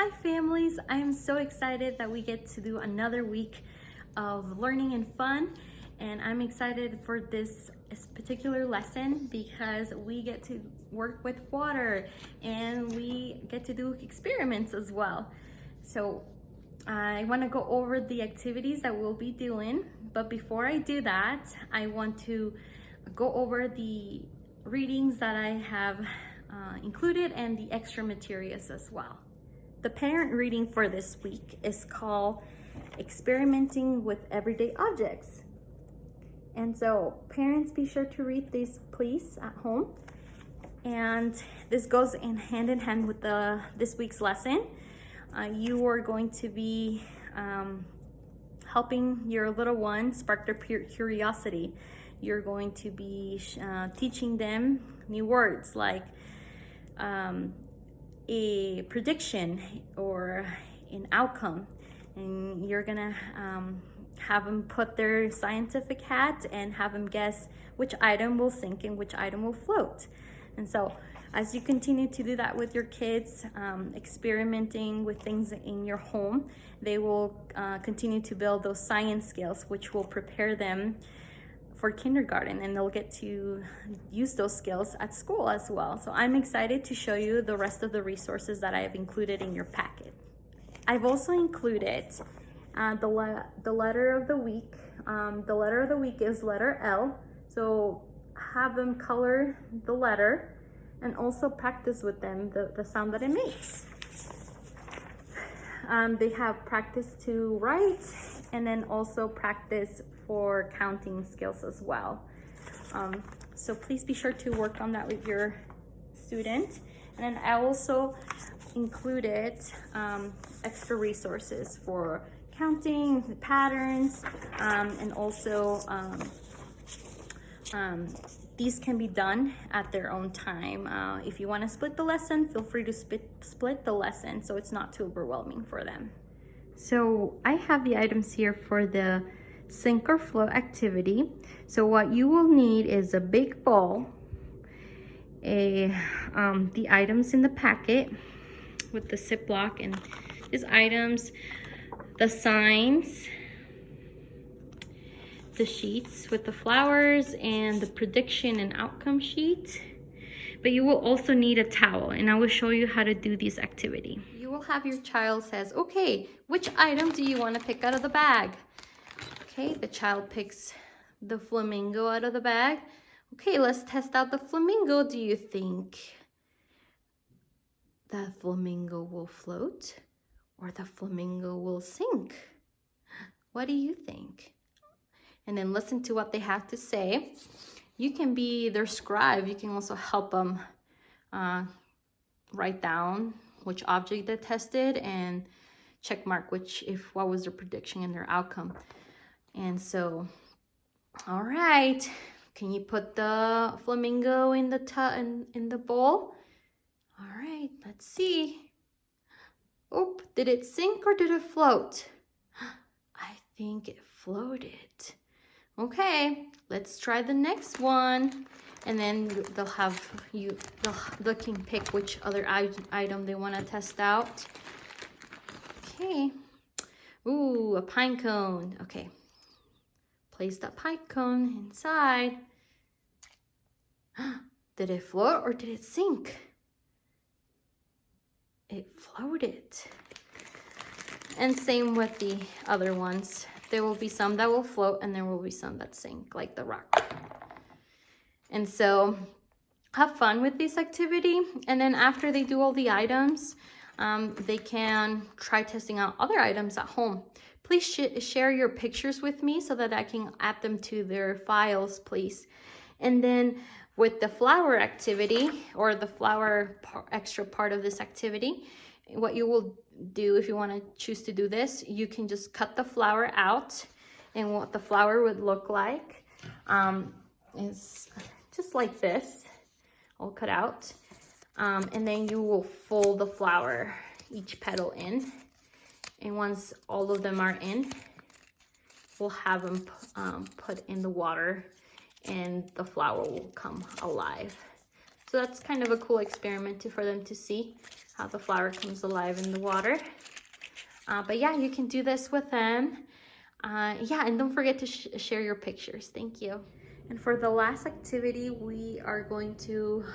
Hi families, I am so excited that we get to do another week of learning and fun, and I'm excited for this particular lesson because we get to work with water and we get to do experiments as well. So I want to go over the activities that we'll be doing, but before I do that, I want to go over the readings that I have included and the extra materials as well. The parent reading for this week is called Experimenting with Everyday Objects. And so parents, be sure to read this please at home. And this goes hand in hand with this week's lesson. You are going to be helping your little ones spark their curiosity. You're going to be teaching them new words like a prediction or an outcome, and you're gonna have them put their scientific hat and have them guess which item will sink and which item will float. And so as you continue to do that with your kids, experimenting with things in your home, they will continue to build those science skills, which will prepare them for kindergarten, and they'll get to use those skills at school as well. So I'm excited to show you the rest of the resources that I have included in your packet. I've also included the letter of the week. The letter of the week is letter L. So have them color the letter and also practice with them the sound that it makes. They have practice to write and then also practice for counting skills as well. So please be sure to work on that with your student. And then I also included extra resources for counting, patterns, and also these can be done at their own time. If you want to split the lesson, feel free to split the lesson so it's not too overwhelming for them. So I have the items here for the sink or float activity. So what you will need is a big ball, the items in the packet with the Ziploc and these items, the signs, the sheets with the flowers, and the prediction and outcome sheet. But you will also need a towel, and I will show you how to do this activity. You will have your child says, okay, which item do you want to pick out of the bag? Okay, the child picks the flamingo out of the bag. Okay, let's test out the flamingo. Do you think the flamingo will float or the flamingo will sink? What do you think? And then listen to what they have to say. You can be their scribe. You can also help them write down which object they tested and check mark what was their prediction and their outcome. And so, all right, can you put the flamingo in the bowl? All right, let's see. Oh, did it sink or did it float? I think it floated. Okay, let's try the next one. And then they can pick which other item they want to test out. Okay. Ooh, a pine cone. Okay. Place that pine cone inside. Did it float or did it sink? It floated. And same with the other ones. There will be some that will float and there will be some that sink, like the rock. And so have fun with this activity. And then after they do all the items, they can try testing out other items at home. Please share your pictures with me so that I can add them to their files, please. And then with the flower activity, or the flower extra part of this activity, what you will do if you want to choose to do this, you can just cut the flower out, and what the flower would look like is just like this, all cut out. And then you will fold the flower, each petal in, and once all of them are in, we'll have them put in the water and the flower will come alive. So that's kind of a cool experiment for them to see. how the flower comes alive in the water. But yeah, you can do this with them. Yeah, and don't forget to share your pictures. Thank you. And for the last activity, we are going to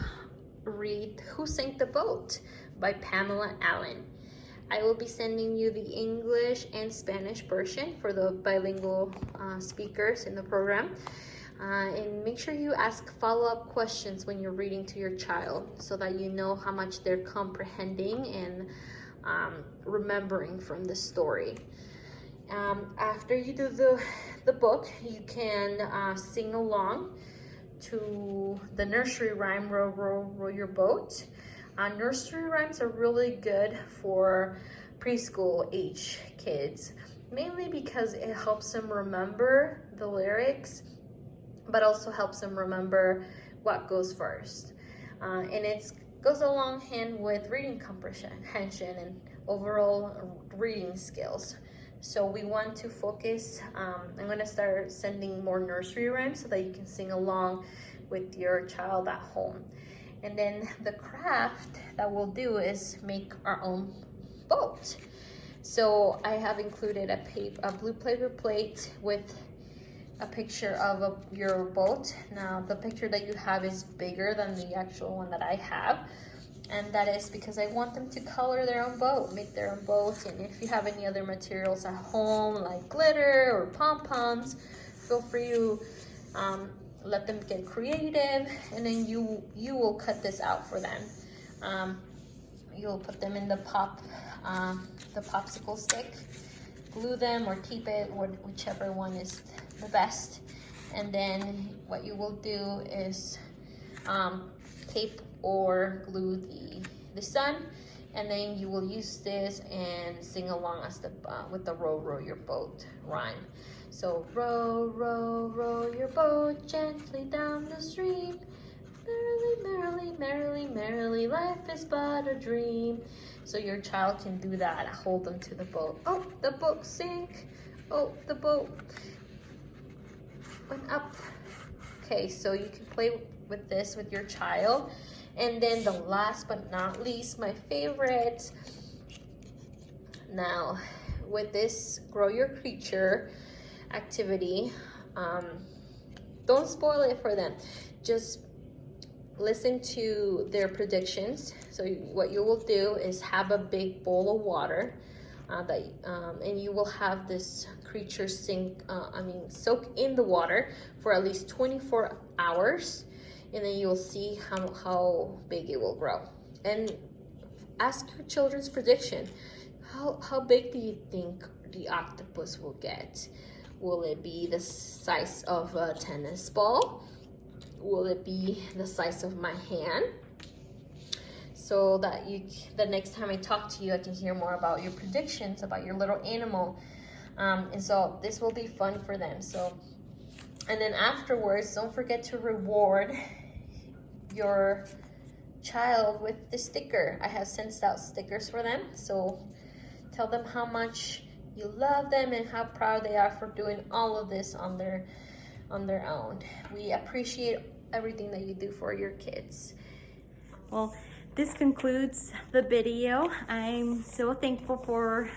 read Who Sank the Boat by Pamela Allen. I will be sending you the English and Spanish version for the bilingual speakers in the program. And make sure you ask follow-up questions when you're reading to your child so that you know how much they're comprehending and remembering from the story. After you do the book, you can sing along to the nursery rhyme, Row, Row, Row Your Boat. Nursery rhymes are really good for preschool age kids, mainly because it helps them remember the lyrics, but also helps them remember what goes first. And it goes along hand with reading comprehension and overall reading skills. So we want to focus, I'm gonna start sending more nursery rhymes so that you can sing along with your child at home. And then the craft that we'll do is make our own boat. So I have included a blue paper plate with a picture of your boat. Now the picture that you have is bigger than the actual one that I have. And that is because I want them to color their own boat, make their own boat. And if you have any other materials at home, like glitter or pom-poms, feel free to let them get creative. And then you will cut this out for them. You'll put them in the popsicle stick, glue them or tape it, or whichever one is the best. And then what you will do is tape or glue the sun, and then you will use this and sing along as with the Row, Row Your Boat rhyme. So row, row, row your boat gently down the stream. Merrily, merrily, merrily, merrily, life is but a dream. So your child can do that. Hold them to the boat. Oh, the boat sank. Oh, the boat went up. Okay, so you can play with this with your child. And then the last but not least, my favorite. Now, with this Grow Your Creature activity, don't spoil it for them. Just listen to their predictions. So what you will do is have a big bowl of water, and you will have this creature soak in the water for at least 24 hours. And then you'll see how big it will grow. And ask your children's prediction. How big do you think the octopus will get? Will it be the size of a tennis ball? Will it be the size of my hand? So that the next time I talk to you, I can hear more about your predictions about your little animal. And so this will be fun for them. And then afterwards, don't forget to reward your child with the sticker. I have sent out stickers for them. So tell them how much you love them and how proud they are for doing all of this on their own. We appreciate everything that you do for your kids. Well, this concludes the video. I'm so thankful for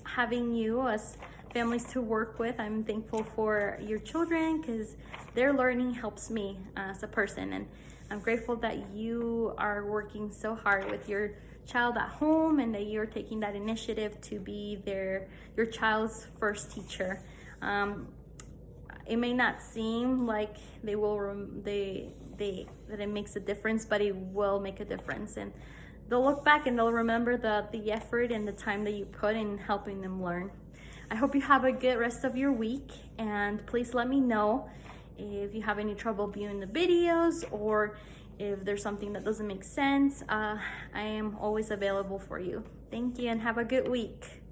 having you as families to work with. I'm thankful for your children because their learning helps me as a person, and I'm grateful that you are working so hard with your child at home and that you're taking that initiative to be your child's first teacher. It may not seem like that it makes a difference, but it will make a difference, and they'll look back and they'll remember the effort and the time that you put in helping them learn. I hope you have a good rest of your week, and please let me know if you have any trouble viewing the videos or if there's something that doesn't make sense. I am always available for you. Thank you and have a good week.